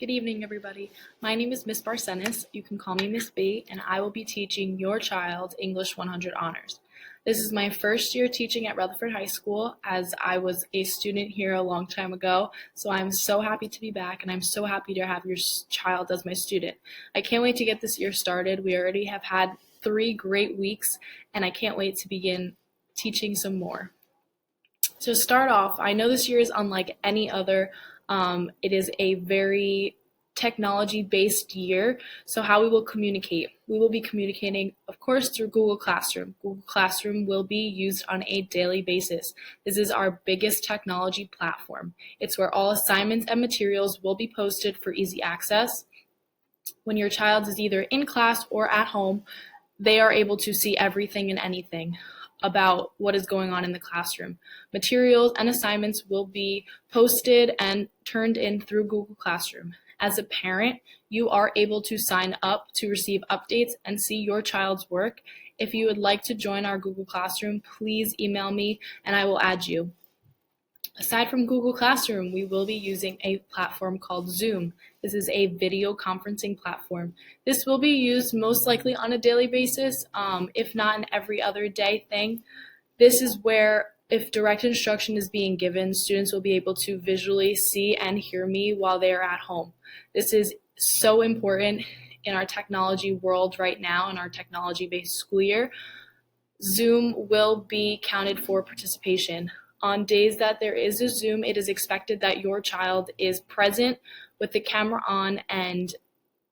Good evening, everybody. My name is Miss Barcenas. You can call me Miss B, and I will be teaching your child English 100 Honors. This is my first year teaching at Rutherford High School, as I was a student here a long time ago. So I'm so happy to be back, and I'm so happy to have your child as my student. I can't wait to get this year started. We already have had 3 great weeks, and I can't wait to begin teaching some more. To start off, I know this year is unlike any other. It is a very technology-based year. So how we will communicate. We will be communicating, of course, through Google Classroom. Google Classroom will be used on a daily basis. This is our biggest technology platform. It's where all assignments and materials will be posted for easy access. When your child is either in class or at home, they are able to see everything and anything about what is going on in the classroom. Materials and assignments will be posted and turned in through Google Classroom. As a parent, you are able to sign up to receive updates and see your child's work. If you would like to join our Google Classroom, please email me and I will add you. Aside from Google Classroom, we will be using a platform called Zoom. This is a video conferencing platform. This will be used most likely on a daily basis, if not an every other day thing. This is where, if direct instruction is being given, students will be able to visually see and hear me while they are at home. This is so important in our technology world right now, in our technology-based school year. Zoom will be counted for participation. On days that there is a Zoom, it is expected that your child is present with the camera on and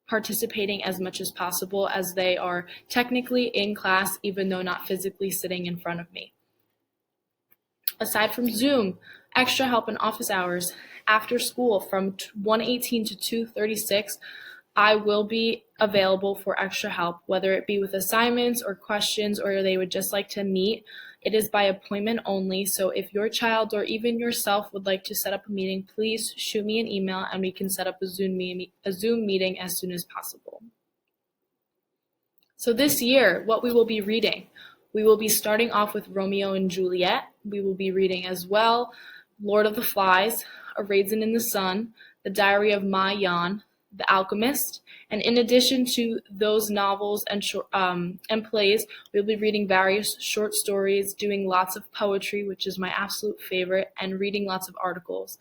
participating as much as possible, as they are technically in class even though not physically sitting in front of me. Aside from Zoom, extra help in office hours after school from 1:18 to 2:36, I will be available for extra help, whether it be with assignments or questions, or they would just like to meet. It is by appointment only, so if your child or even yourself would like to set up a meeting, please shoot me an email and we can set up a Zoom meeting as soon as possible. So this year, what we will be reading. We will be starting off with Romeo and Juliet. We will be reading as well Lord of the Flies, A Raisin in the Sun, The Diary of Ma Yan, The Alchemist, and in addition to those novels and plays, we'll be reading various short stories, doing lots of poetry, which is my absolute favorite, and reading lots of articles.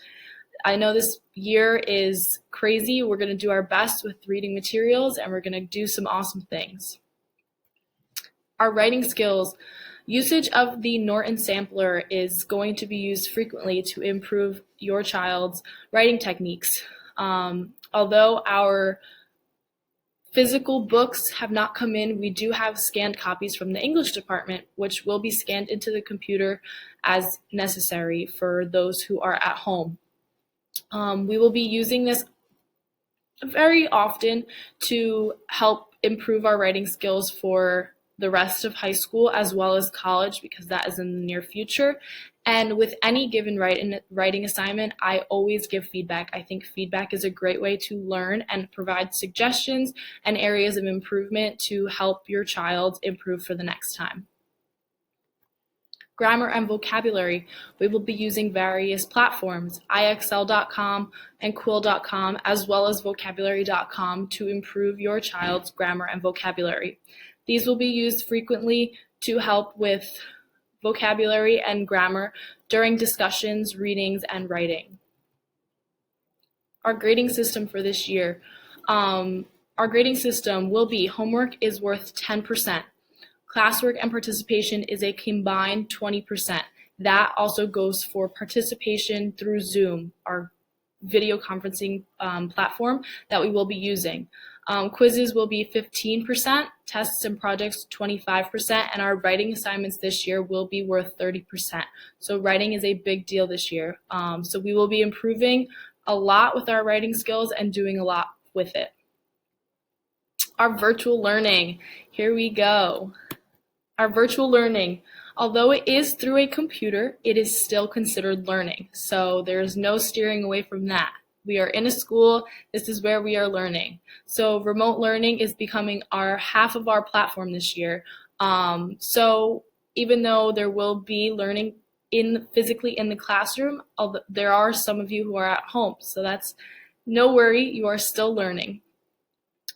I know this year is crazy. We're going to do our best with reading materials, and we're going to do some awesome things. Our writing skills. Usage of the Norton Sampler is going to be used frequently to improve your child's writing techniques. Although our physical books have not come in, we do have scanned copies from the English department, which will be scanned into the computer as necessary for those who are at home. We will be using this very often to help improve our writing skills for the rest of high school as well as college, because that is in the near future. And with any given writing assignment, I always give feedback. I think feedback is a great way to learn and provide suggestions and areas of improvement to help your child improve for the next time. Grammar and vocabulary. We will be using various platforms, IXL.com and Quill.com, as well as vocabulary.com to improve your child's grammar and vocabulary. These will be used frequently to help with vocabulary and grammar during discussions, readings, and writing. Our grading system for this year. Our grading system will be homework is worth 10%. Classwork and participation is a combined 20%. That also goes for participation through Zoom, our video conferencing platform that we will be using. Quizzes will be 15%, tests and projects 25%, and our writing assignments this year will be worth 30%. So writing is a big deal this year. So we will be improving a lot with our writing skills and doing a lot with it. Our virtual learning, here we go. Our virtual learning, although it is through a computer, it is still considered learning. So there's no steering away from that. We are in a school, this is where we are learning. So remote learning is becoming half of our platform this year. So even though there will be learning physically in the classroom, there are some of you who are at home. So that's No worry, you are still learning.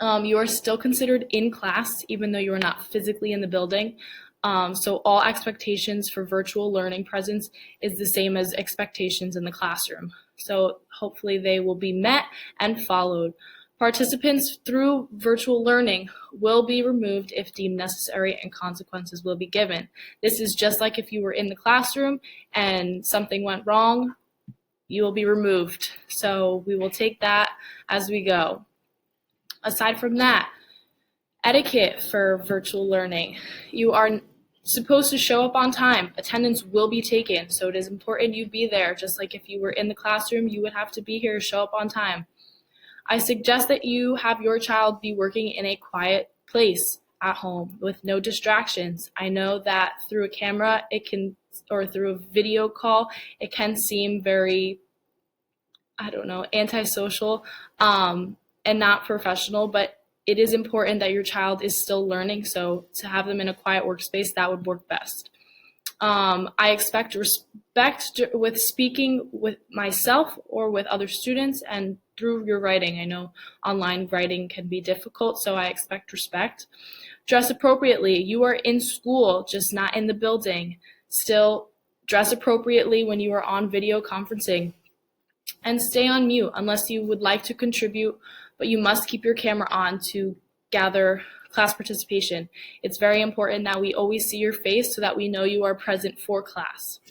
You are still considered in class even though you are not physically in the building. So all expectations for virtual learning presence is the same as expectations in the classroom. So hopefully they will be met and followed. Participants through virtual learning will be removed if deemed necessary and consequences will be given. This is just like if you were in the classroom and something went wrong, you will be removed. So we will take that as we go. Aside from that, etiquette for virtual learning. You are supposed to show up on time. Attendance will be taken, so it is important you be there. Just like if you were in the classroom, you would have to be here, show up on time. I suggest that you have your child be working in a quiet place at home with no distractions. I know that through a camera, or through a video call, it can seem very, antisocial, and not professional, but it is important that your child is still learning, so to have them in a quiet workspace, that would work best. I expect respect with speaking with myself or with other students and through your writing. I know online writing can be difficult, so I expect respect. Dress appropriately. You are in school, just not in the building. Still, dress appropriately when you are on video conferencing. And stay on mute unless you would like to contribute, but you must keep your camera on to gather class participation. It's very important that we always see your face so that we know you are present for class.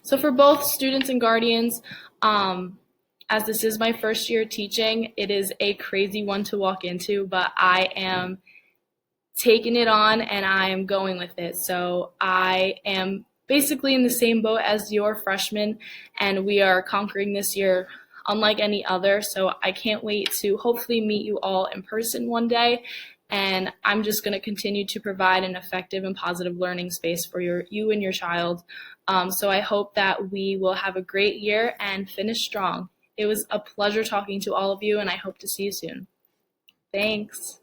So for both students and guardians, as this is my first year teaching, it is a crazy one to walk into, but I am taking it on and I am going with it. So I am basically in the same boat as your freshmen, and we are conquering this year unlike any other. So I can't wait to hopefully meet you all in person one day. And I'm just going to continue to provide an effective and positive learning space for you and your child. So I hope that we will have a great year and finish strong. It was a pleasure talking to all of you, and I hope to see you soon. Thanks.